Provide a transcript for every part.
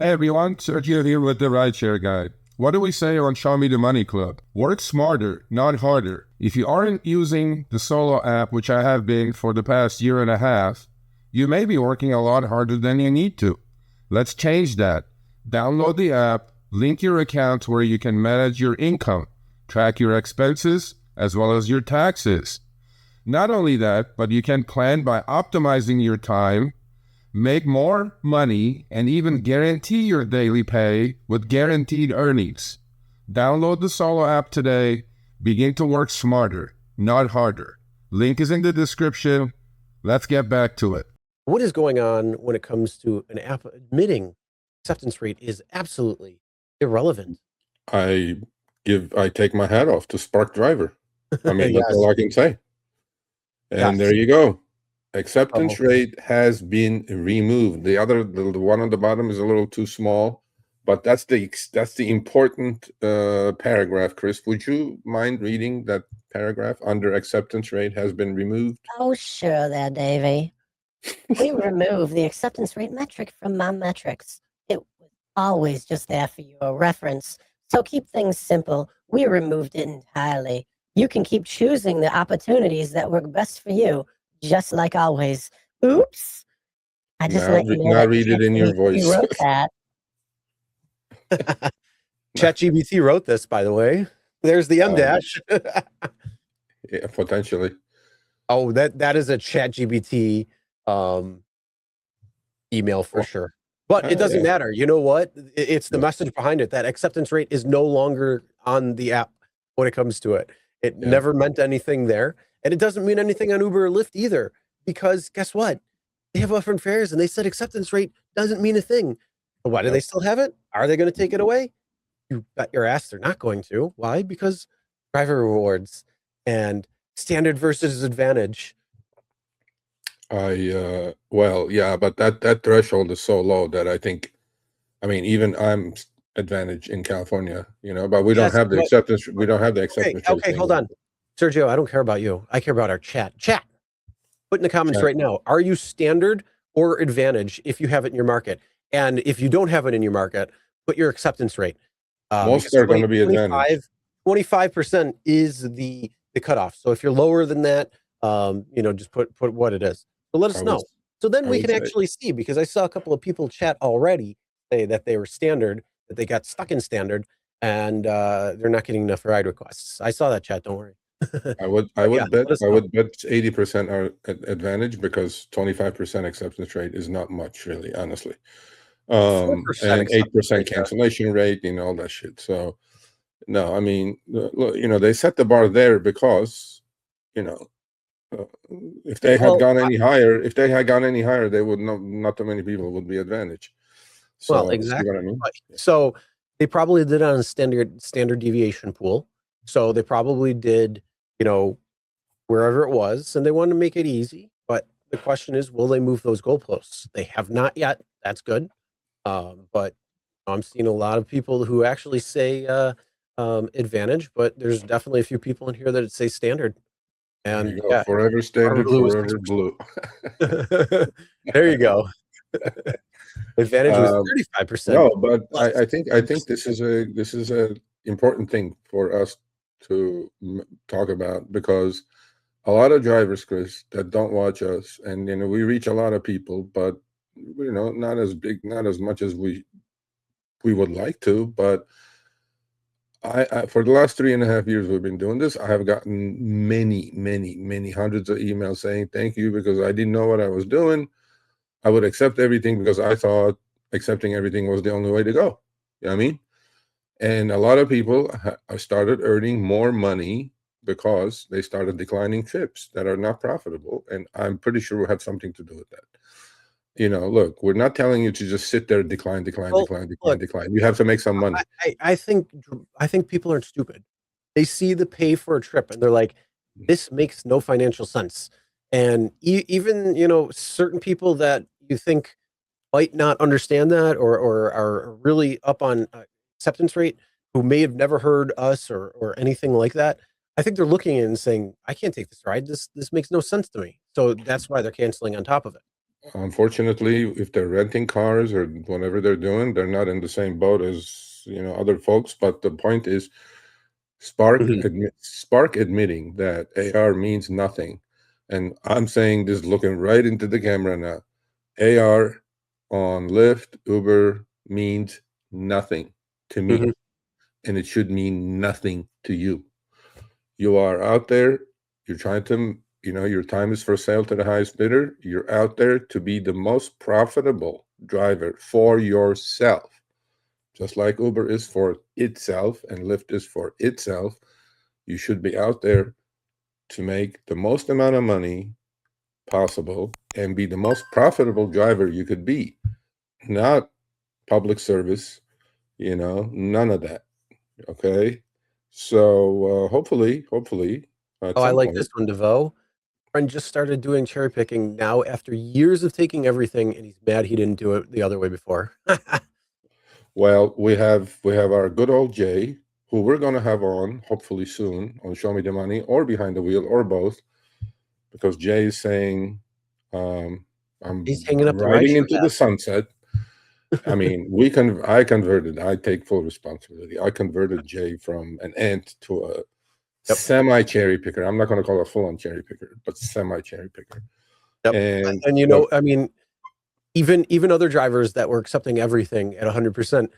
Hey everyone, Sergio here with the Rideshare Guy. What do we say on Show Me the Money Club? Work smarter, not harder. If you aren't using the Solo app, which I have been for the past year and a half, you may be working a lot harder than you need to. Let's change that. Download the app, link your account where you can manage your income, track your expenses, as well as your taxes. Not only that, but you can plan by optimizing your time, make more money, and even guarantee your daily pay with guaranteed earnings. Download the Solo app today. Begin to work smarter, not harder. Link is in the description. Let's get back to it. What is going on when it comes to an app admitting acceptance rate is absolutely irrelevant? I take my hat off to Spark Driver. I mean, Yes. that's all I can say. And Yes. there you go. Acceptance rate has been removed. The one on the bottom is a little too small, but that's the important paragraph. Chris, would you mind reading that paragraph under acceptance rate has been removed? Oh, sure there, Davey. We removed the acceptance rate metric from my metrics. It was always just there for your reference. So keep things simple. We removed it entirely. You can keep choosing the opportunities that work best for you, just like always. Oops. I just let you know now that read it in your voice. You wrote that. ChatGPT wrote this, by the way. There's the M dash. Yeah, potentially. Oh, that is a ChatGPT email for sure. But it doesn't matter. You know what? It's the message behind it. That acceptance rate is no longer on the app when it comes to it. It never meant anything there. And it doesn't mean anything on Uber or Lyft either. Because guess what? They have different fares and they said acceptance rate doesn't mean a thing. But why do they still have it? Are they going to take it away? You bet your ass they're not going to. Why? Because driver rewards and standard versus advantage. Well, yeah, but that threshold is so low that I think, I mean, even I'm advantage in California, but we don't have the acceptance. We don't have the acceptance. Okay, hold on. Sergio, I don't care about you. I care about our chat. Chat, put in the comments right now. Are you standard or advantage if you have it in your market? And if you don't have it in your market, put your acceptance rate. Most are going to be advantage. 25% is the cutoff. So if you're lower than that, just put what it is. So let us know. So then we can actually see, because I saw a couple of people chat already say that they were standard, that they got stuck in standard, and they're not getting enough ride requests. I saw that chat. Don't worry. I would bet 80% are advantage, because 25% acceptance rate is not much, really, honestly. And 8% cancellation rate, all that shit. So no, I mean, they set the bar there because, if they had gone any higher, they would not too many people would be advantage. So, well, exactly. What I mean? So they probably did it on a standard deviation pool. So they probably did, wherever it was, and they wanted to make it easy. But the question is, will they move those goalposts? They have not yet. That's good. But I'm seeing a lot of people who actually say advantage, but there's definitely a few people in here that say standard. And forever standard, forever blue. There you go. Advantage was 35%. No, but I think this is a important thing for us to talk about, because a lot of drivers, Chris, that don't watch us, and we reach a lot of people, but not as much as we would like to. But I for the last 3.5 years we've been doing this, I have gotten many hundreds of emails saying thank you, because I didn't know what I was doing. I would accept everything because I thought accepting everything was the only way to go. You know what I mean? And a lot of people started earning more money because they started declining trips that are not profitable. And I'm pretty sure we had something to do with that. Look, we're not telling you to just sit there, decline. You have to make some money. I think people aren't stupid. They see the pay for a trip and they're like, this makes no financial sense. And even, certain people that you think might not understand that or are really up on acceptance rate, who may have never heard us or anything like that, I think they're looking at it and saying, I can't take this ride. This makes no sense to me. So that's why they're canceling on top of it. unfortunately, if they're renting cars or whatever they're doing, they're not in the same boat as other folks. But the point is, Spark admitting that AR means nothing, and I'm saying this looking right into the camera now. AR on Lyft, Uber means nothing to me, and it should mean nothing to you. You are out there, you're trying to, your time is for sale to the highest bidder. You're out there to be the most profitable driver for yourself. Just like Uber is for itself and Lyft is for itself, you should be out there to make the most amount of money possible and be the most profitable driver you could be. Not public service, none of that. Okay. So hopefully, at Oh, I some like point. this one, DeVoe. Friend just started doing cherry picking now after years of taking everything, and he's mad he didn't do it the other way before. Well, we have our good old Jay, who we're going to have on hopefully soon on Show Me the Money or Behind the Wheel or both, because Jay is saying, I'm He's hanging up the riding rideshare into the hat. sunset. I mean, I converted. I take full responsibility. I converted Jay from an ant to a semi cherry picker. I'm not going to call it a full on cherry picker, but semi cherry picker. Yep. And I mean, even other drivers that were accepting everything at 100%,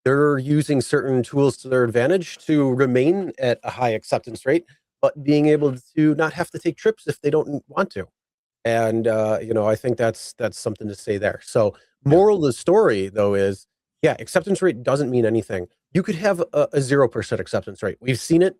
they're using certain tools to their advantage to remain at a high acceptance rate, but being able to not have to take trips if they don't want to. And I think that's something to say there. So moral of the story though is, acceptance rate doesn't mean anything. You could have a 0% acceptance rate. We've seen it.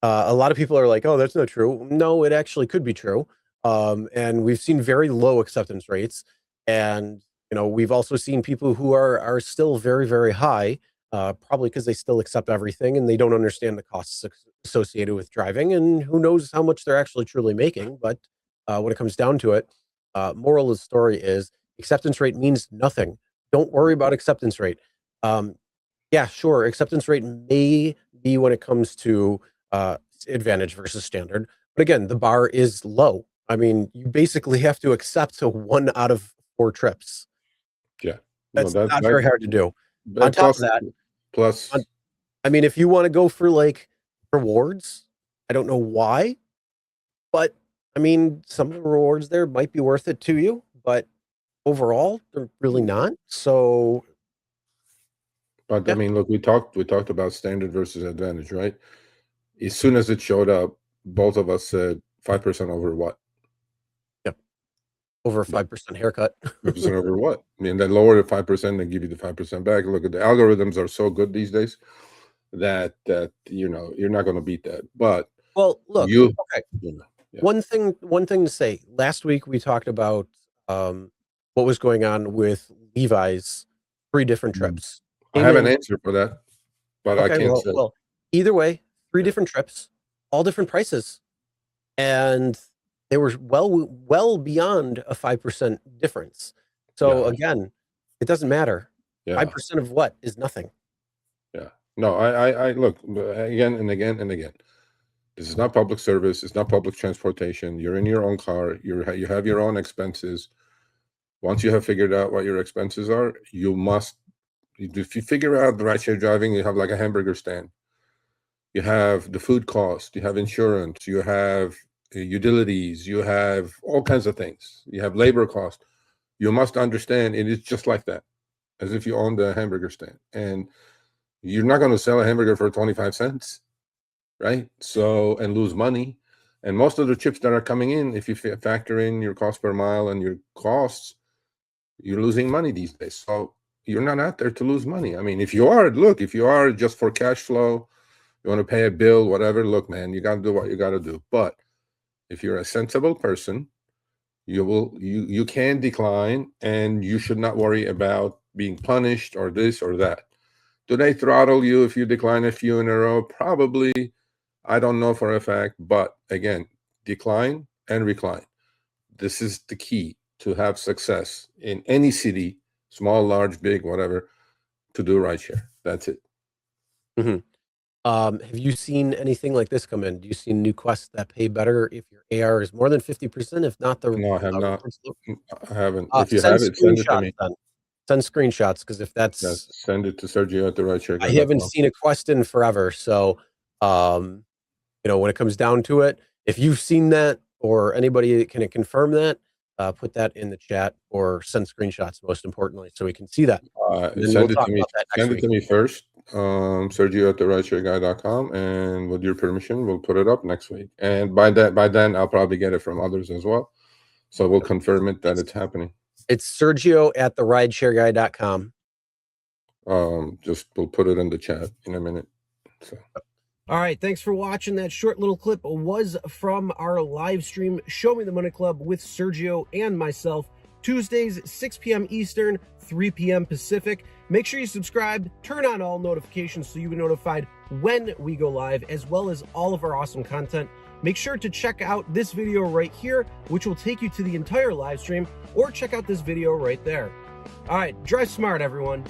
A lot of people are like, oh, that's not true. No, it actually could be true. And we've seen very low acceptance rates. And we've also seen people who are still very, very high, probably because they still accept everything and they don't understand the costs associated with driving, and who knows how much they're actually truly making. But when it comes down to it, moral of the story is acceptance rate means nothing. Don't worry about acceptance rate. Yeah, sure, acceptance rate may be when it comes to advantage versus standard, but again, the bar is low. I mean, you basically have to accept 1 out of 4 trips. Yeah, That's not very hard to do. On top of that, plus, I mean, if you want to go for like rewards, I don't know why, but I mean, some of the rewards there might be worth it to you, but overall, they're really not. So, but I mean, look, we talked about standard versus advantage, right? As soon as it showed up, both of us said 5% over what? Yep, over a 5% haircut. 5% over what? I mean, then lower the 5% and give you the 5% back. Look, at the algorithms are so good these days that you're not going to beat that. But well, look, okay. Yeah. One thing to say. Last week we talked about what was going on with Levi's 3 different trips. I have an answer for that, but okay, I can't say. Well, either way, 3 different trips, all different prices, and they were well beyond a 5% difference. So again, it doesn't matter. 5% of what is nothing. Yeah. No, I look again and again and again. This is not public service. It's not public transportation. You're in your own car. You have your own expenses. Once you have figured out what your expenses are, you must. If you figure out the rideshare driving, you have like a hamburger stand. You have the food cost. You have insurance. You have utilities. You have all kinds of things. You have labor cost. You must understand it is just like that, as if you own the hamburger stand, and you're not going to sell a hamburger for 25 cents. Right? So, and lose money. And most of the chips that are coming in, if you factor in your cost per mile and your costs, you're losing money these days. So you're not out there to lose money. I mean, if you are just for cash flow, you want to pay a bill, whatever, look, man, you got to do what you got to do. But if you're a sensible person, you can decline, and you should not worry about being punished or this or that. Do they throttle you if you decline a few in a row? Probably. I don't know for a fact, but again, decline and recline. This is the key to have success in any city, small, large, big, whatever, to do rideshare. That's it. Have you seen anything like this come in? Do you see new quests that pay better if your AR is more than 50%? If not, the No, I have not. I haven't. If you send have it, send it to screenshots me. then. Send screenshots, because if Yes, that's, send it to Sergio at the Rideshare Guy. I haven't seen a quest in forever. So, when it comes down to it, if you've seen that or anybody can confirm that, put that in the chat or send screenshots, most importantly, so we can see that. And then we'll talk about that next Send it week. to me first, Sergio at the rideshareguy.com, and with your permission, we'll put it up next week. And by then, I'll probably get it from others as well. So we'll confirm it that it's happening. It's Sergio at the rideshareguy.com. We'll put it in the chat in a minute. So. All right, thanks for watching. That short little clip was from our live stream, Show Me the Money Club with Sergio and myself, Tuesdays, 6 p.m. Eastern, 3 p.m. Pacific. Make sure you subscribe, turn on all notifications so you'll be notified when we go live, as well as all of our awesome content. Make sure to check out this video right here, which will take you to the entire live stream, or check out this video right there. All right, drive smart, everyone.